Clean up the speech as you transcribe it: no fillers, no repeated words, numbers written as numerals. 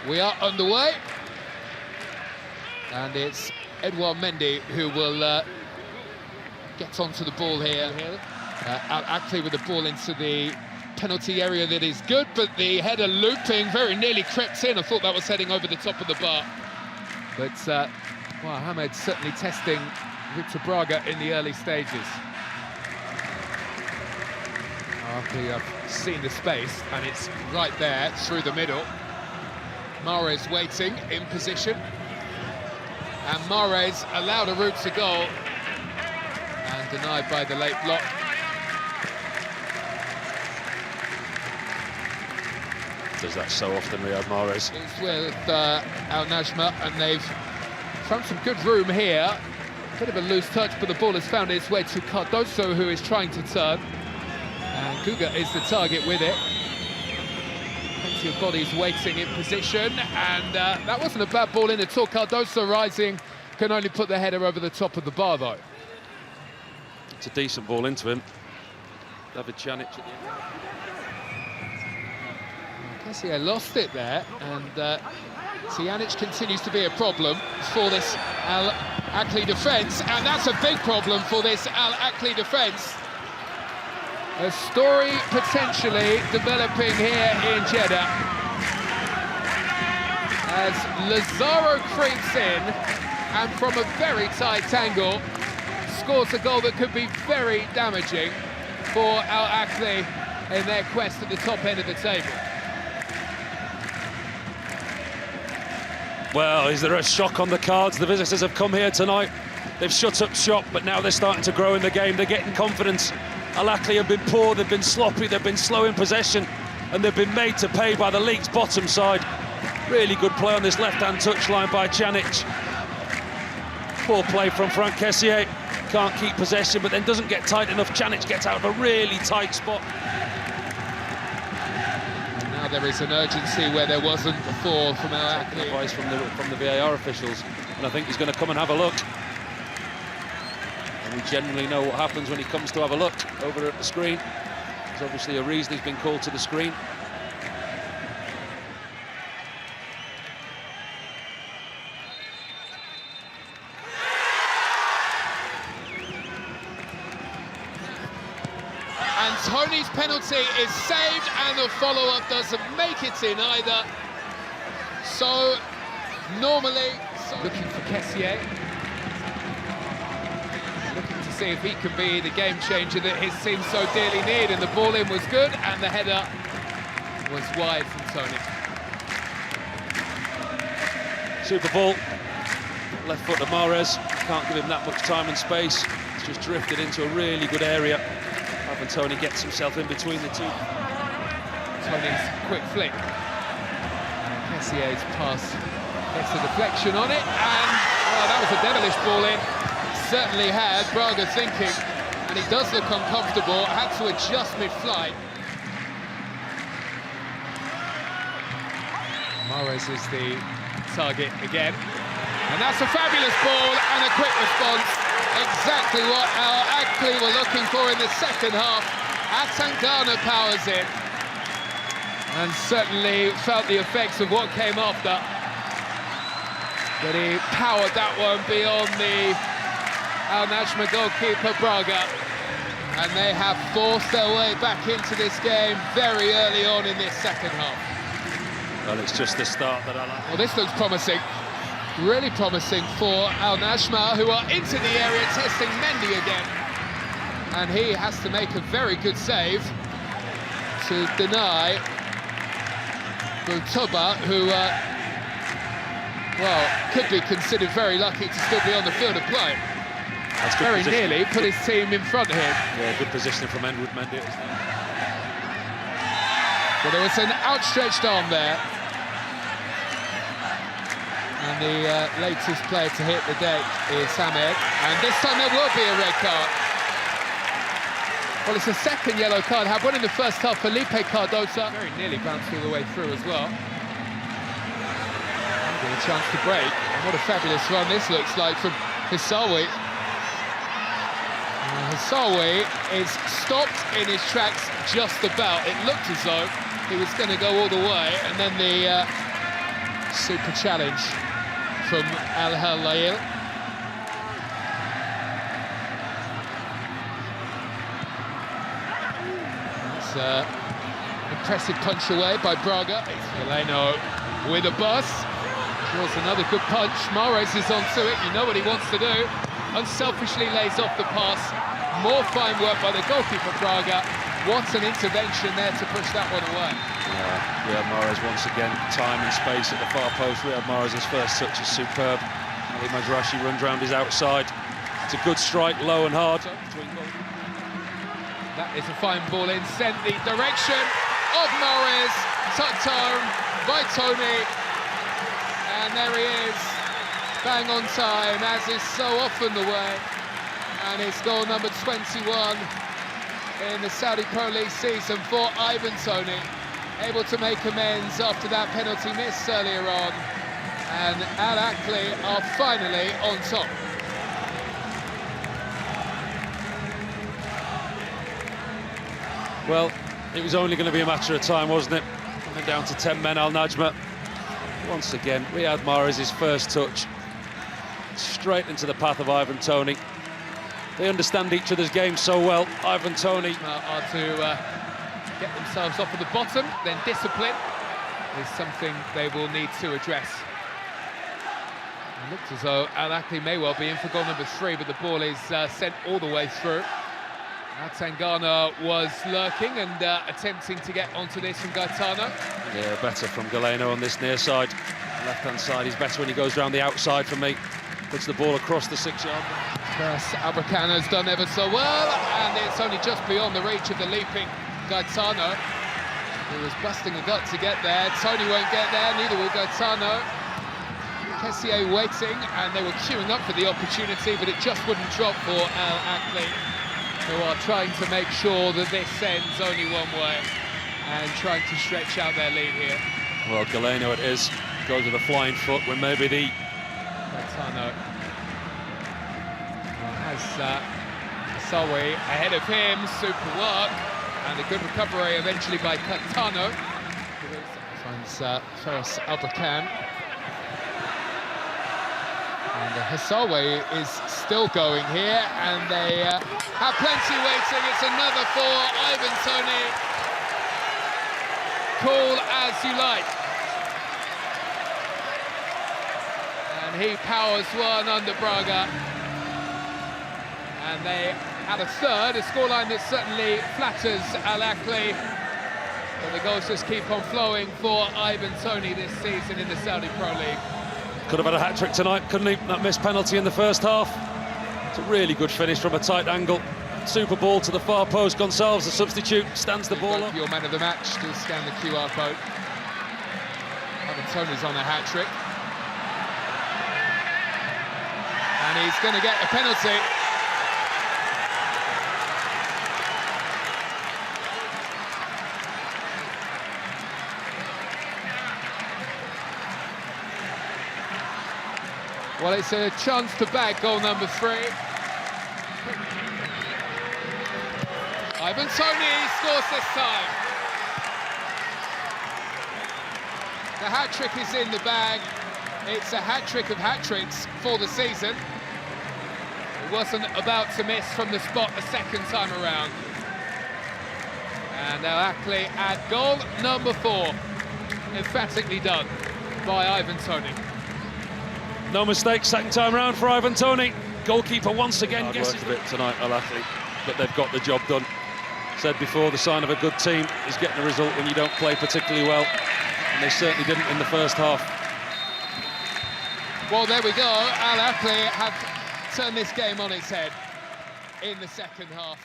We are underway, and it's Edouard Mendy who will get onto the ball here. Ahli with the ball into the penalty area. That is good, but the header looping very nearly crept in. I thought that was heading over the top of the bar. But well, Hamed certainly testing Victor Braga in the early stages. Ahli have seen the space, and it's right there through the middle. Mahrez waiting in position, and Mahrez allowed a route to goal and denied by the late block. Does that so often, Riyad Mahrez. It's with Najmah, and they've found some good room here. Bit of a loose touch, but the ball has found its way to Cardoso, who is trying to turn. And Guga is the target with it. Plenty of bodies waiting in position, and that wasn't a bad ball in at all. Cardoso rising, can only put the header over the top of the bar, though. It's a decent ball into him. David Pjanic at the end. Kessié lost it there, and Pjanic continues to be a problem for this Ahli defence, and that's a big problem for this Ahli defence. A story potentially developing here in Jeddah as Lazaro creeps in and from a very tight angle scores a goal that could be very damaging for Ahli in their quest at the top end of the table. Well, is there a shock on the cards? The visitors have come here tonight. They've shut up shop, but now they're starting to grow in the game. They're getting confidence. Ahli have been poor, they've been sloppy, they've been slow in possession, and they've been made to pay by the league's bottom side. Really good play on this left-hand touchline by Pjanic. Poor play from Franck Kessié. Can't keep possession, but then doesn't get tight enough. Pjanic gets out of a really tight spot. And now there is an urgency where there wasn't before from Ahli. Advice from the VAR officials, and I think he's going to come and have a look. And we generally know what happens when he comes to have a look over at the screen. There's obviously a reason he's been called to the screen. And Toney's penalty is saved, and the follow-up doesn't make it in either. So, normally... Looking for Kessié. Looking to see if he can be the game changer that his team so dearly need, and the ball in was good, and the header was wide from Toney. Super ball, left foot to Mahrez, can't give him that much time and space. It's just drifted into a really good area. And Toney gets himself in between the two. Toney's quick flick. Kessié's pass gets a deflection on it, and that was a devilish ball in. Certainly had Braga thinking, and he does look uncomfortable, had to adjust mid-flight. Mahrez is the target again, and that's a fabulous ball and a quick response. Exactly what Ahli were looking for in the second half. Atangana powers in, and certainly felt the effects of what came after. But he powered that one beyond the Najmah goalkeeper Braga, and they have forced their way back into this game very early on in this second half. Well, it's just the start that I like. Well, this looks promising. Really promising for Najmah, who are into the area testing Mendy again. And he has to make a very good save to deny Boutouba, who, well, could be considered very lucky to still be on the field of play. That's good very position. Nearly put his team in front of him. Yeah, good positioning from Edouard Mendy. Well, there was an outstretched arm there. And the latest player to hit the deck is Hamed, and this time there will be a red card. Well, it's a second yellow card. Had one in the first half, Felipe Cardoso. Very nearly bounced all the way through as well. Get a chance to break. And what a fabulous run this looks like from Hisawi. Hisawi is stopped in his tracks just about. It looked as though he was going to go all the way, and then the Super challenge from Ahli. It's impressive punch away by Braga. It's Galeno with a bus. Draws another good punch. Mahrez is onto it. You know what he wants to do. Unselfishly lays off the pass. More fine work by the goalkeeper, Braga. What an intervention there to push that one away. Yeah, Mahrez once again, time and space at the far post. Mahrez's first touch is superb. Ali Majrashi runs round his outside. It's a good strike, low and hard. That is a fine ball in, sent the direction of Mahrez, tucked home by Toney. And there he is, bang on time, as is so often the way. And it's goal number 21 in the Saudi Pro League season for Ivan Toney. Able to make amends after that penalty miss earlier on. And Ahli are finally on top. Well, it was only going to be a matter of time, wasn't it? Coming down to 10 men, Najmah. Once again, Riyad Mahrez's first touch. Straight into the path of Ivan Toney. They understand each other's game so well. Ivan Toney are to get themselves off at the bottom, then discipline is something they will need to address. It looks as though Ahli may well be in for goal number 3, but the ball is sent all the way through. Tangana was lurking and attempting to get onto this from Gaetano. Yeah, better from Galeno on this near side. Left-hand side, he's better when he goes round the outside for me. Puts the ball across the 6-yard line. First, Abrakan has done ever so well, and it's only just beyond the reach of the leaping Gaetano. He was busting a gut to get there. Toney won't get there, neither will Gaetano. Kessié waiting, and they were queuing up for the opportunity, but it just wouldn't drop for Ahli, who are trying to make sure that this ends only one way and trying to stretch out their lead here. Well, Galeno it is. Goes with a flying foot when maybe the... Gaetano has Sawi ahead of him, super work, and a good recovery eventually by Gaetano. Finds Feras Abrakan. And Hassawi is still going here, and they have plenty waiting. It's another for Ivan Toney. Call as you like. And he powers one under Braga. And they have a third, a scoreline that certainly flatters Ahli. But the goals just keep on flowing for Ivan Toney this season in the Saudi Pro League. Could have had a hat-trick tonight, couldn't he? That missed penalty in the first half. It's a really good finish from a tight angle. Super ball to the far post. Gonçalves, the substitute, stands the ball up. Your man of the match to scan the QR code. Ivan Toney's on a hat-trick. And he's going to get a penalty. Well, it's a chance to bag goal number 3. Ivan Toney scores this time. The hat-trick is in the bag. It's a hat-trick of hat-tricks for the season. It wasn't about to miss from the spot a second time around. And now Ahli at goal number 4. Emphatically done by Ivan Toney. No mistake, second time round for Ivan Toney. Goalkeeper once again guesses a bit tonight, Ahli, but they've got the job done. Said before, the sign of a good team is getting a result when you don't play particularly well, and they certainly didn't in the first half. Well, there we go. Ahli have turned this game on its head in the second half.